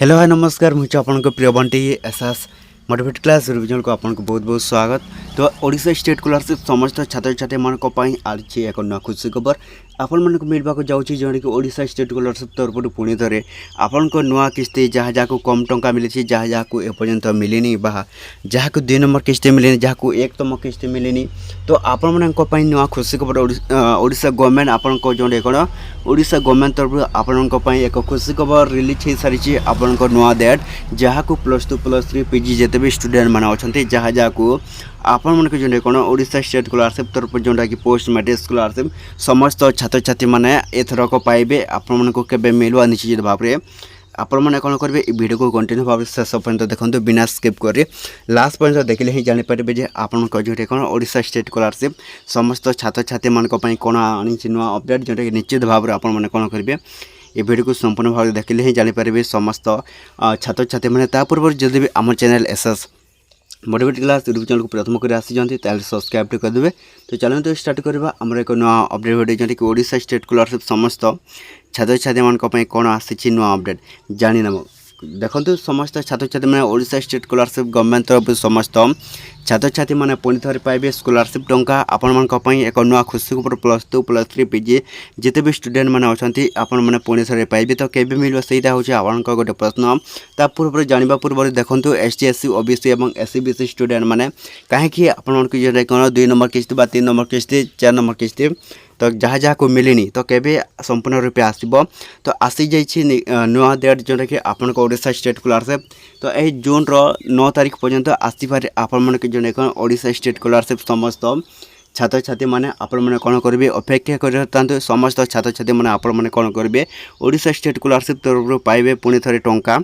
Hello hi नमस्कार मुझे आपन प्रिय Bunty SS motivate class revision को आपन को बहुत बहुत स्वागत। तो ओडिशा स्टेट स्कॉलरशिप समस्त छात्र छात्री मान आज एक नया खुशी खबर आपण मन को मिलवा जाऊँगी जौन कि ओडिशा स्टेट स्कॉलरशिप तरफ पुणी थे आपण को नुआ किस्ती जहाँ जहाँ को कम टंका मिली जहाँ जहाँ को एपर्यंत मिलनी जहाँ को 2 नंबर किस्ती मिलनी जहाँ को 1तम किस्ती मिलनी। तो आपण मन नुआ खुशी खबर ओडिशा गवर्नमेंट आपण को जो कौन ओडिशा गवर्नमेंट तरफ आपण एक खुशी खबर रिलीज हो सारी आपण को नुआ डेट जहाँ को +2 +3 पीजी जिते भी स्टूडेंट मैंने अच्छा जहाँ जहाँ को आपण मन जो कौन ओडिशा स्टेट स्कॉलरशिप तरफ जोटा कि पोस्ट मैट्रिक स्कॉलरशिप समस्त छात्र छात्री मैंने एथरक पाइबे आपण मन को केबे मिलवा निश्चित भाव में आपण मैंने कौन करेंगे वीडियो को कंटिन्यू भाव शेष पर्यटन देखो बिना स्किप कर लास्ट पर्यटन देखिले ही जानीपारे जे आपण जो कौन ओडिशा स्टेट स्कॉलरशिप समस्त छात्र छात्री मान कौन आनी नुआ अपडेट जोटा कि निश्चित भाव में आपण मैंने कौन करेंगे ये वीडियो को संपूर्ण भाव देखिले ही जानीपारे समस्त छात्र छात्री मैंने पूर्व जदि भी आम channel SS motivate class YouTube channel को प्रथम कर आसी सब्सक्राइब करदे। तो चलो तो स्टार्ट करवा आमर एक नुआ अपडेट वीडियो जोटा कि ओडिशा स्टेट स्कॉलरशिप समस्त छात्र छात्री मान कौन आसी नुआ अपडेट जानी नब देखो समस्त छात्र छात्री मैंने ओडिशा स्टेट स्कॉलरशिप गवर्नमेंट तरफ समस्त छात्र छात्री मैंने पुणी थे पाइबे स्कॉलरशिप टंका आपण मान एक नुआ खुशी खबर +2 +3 पीजी जिते भी स्टूडेंट मैंने अच्छा आपण मैंने पुणी थे पाइबे। तो केबे मिल सहीटा हूँ आपण गोटे प्रश्न ता पूर्व जाना पूर्व देखो एसटी एससी ओबीसी और एससी बीसी स्टूडेंट मैंने कहीं आपण जो कौन 2 नंबर किस्ती 3 नंबर किस्ती 4 नंबर किस्ती तो जहाँ जहाँ को मिलनी तो केबे संपूर्ण रूपे आसब तो आसी जाइए नुआ डेट जोटा कि आपण ओडिशा स्टेट स्कॉलरशिप तो यही जून 9 तारीख पर्यंत आसपारे आपण मन जो कौन ओडिशा स्टेट स्कॉलरशिप समस्त छात्र छात्री मैंने आपण मैंने कौन करेंगे अपेक्षा कर समस्त छात्र छात्री मैंने आपण मैंने कौन करेंगे ओडिशा स्टेट स्कॉलरशिप तरफ पाइबे पुणी थे टंका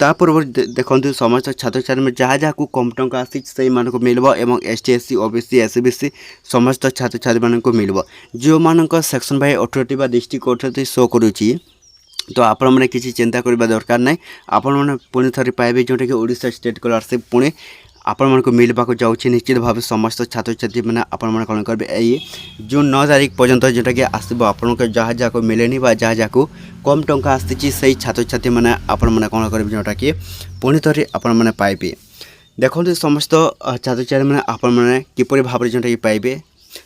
ता पूर्व देखो समस्त छात्र छात्री में जहाँ जहाँ को कम टंका आसी से मानक मिलबो एवं ST SC OBC SC BC समस्त छात्र छात्री मानक मिलबो जो मानक सेक्शन बाय अथॉरिटी बा डिस्ट्रिक्ट अथॉरिटी शो करुची। तो आपण मैंने किसी चिंता करबा दरकार नहीं आपण मैंने पुणी थे पाइबे जोटा कि ओडिशा स्टेट स्कॉलरशिप पुणी आपण मन को मिलवा जाऊँगी निश्चित भाव समस्त छात्र छात्री मैंने आपण मैंने कौन करेंगे जून 9 तारीख पर्यंत जोटा कि आसब आपण जहाँ जहाँ को मिलेनी जहाँ जहाँ को कम टंका आसी से छात्र छात्री मैंने आपण मैंने कौन करेंगे जोटा कि पुणी थे आपण मैंने पाइबे। देखो समस्त छात्र छात्री मैंने आपण मैंने किपरि भाव जोटा कि पाइबे।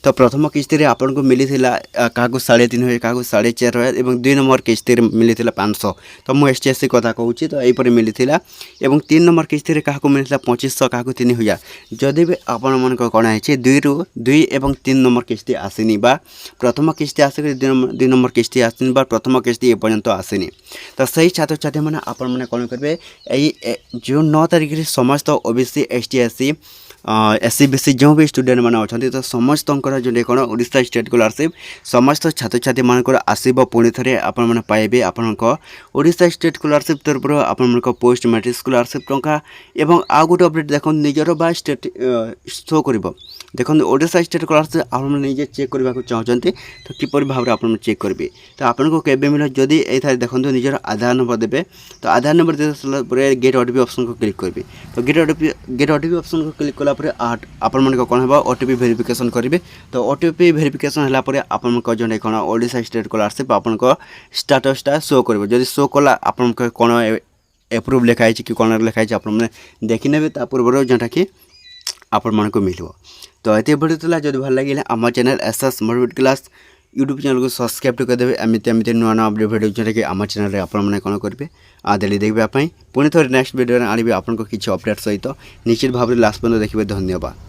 तो प्रथम किस्ती आपन को मिली क्या 3.5 क्या 4.5 और 2 नंबर किस्ती मिली 500 तो मुझे एस टी एस सी कथा कहूँ तो यहीपर मिली 3 नंबर किस्ती क्या मिली 2500 क्या 3000 जदि भी आपण मन कौन है 2 और 3 नंबर किस्ती आसनी प्रथम किस्ती आसिक 2 नंबर किस्ती आसनी प्रथम किस्ती एपर्यंत आसनी। तो सही छात्र छात्री मैंने आपण मैंने कौन करेंगे यही जून 9 तारीख समस्त OBC ST SC SC BC जो भी स्टूडेंट मैंने अच्छा तो समस्त जो कौन ओडिशा स्टेट स्कॉलरशिप समस्त छात्र छात्री मानक आसब पुणी थे आपण मैंने पाइबे आपण ओडिशा स्टेट स्कॉलरशिप तरफ आपण पोस्ट मैट्रिक स्कॉलरशिप टंका एवं आउ गोटे अपडेट देखो निजर बा स्टेट शो कर देखो ओडिशा स्टेट स्कॉलरशिप आप निजे चेक करने को चाहते तो किपर भाव में आप चेक करेंगे। तो आपको केबे मिले जदि ये देखो निजर आधार नंबर देते तो आधार नंबर दे सारा गेट ओटीपी ऑप्शन को क्लिक करेंगे। तो गेट ओटीपी ऑप्शन को क्लिक कलापर आपण मन कौन है ओटीपी वेरिफिकेशन करेंगे। तो ओटीपी वेरिफिकेशन है आपण जो कौन ओडिशा स्टेट स्कॉलरशिप आपण स्टाटसटा शो कर जब शो कला आपण कौन एप्रूव लिखाई कि कौन लिखाई आप देखी ने पूर्व जोटा कि आपण मन को मिल। तो ये वीडियो जब भल लगे आम channel SS motivate class YouTube channel को सब्सक्राइब करदे एमती नुआ नुआ अपडेट वीडियो जोटा कि आम चैनल आपने कौन करेंगे डेली देखापी पुणी थे नेक्स्ट वीडियो आनी आपको किसी अपडेट सहित निश्चित भाव लास्ट पर्यटन देखिए। धन्यवाद।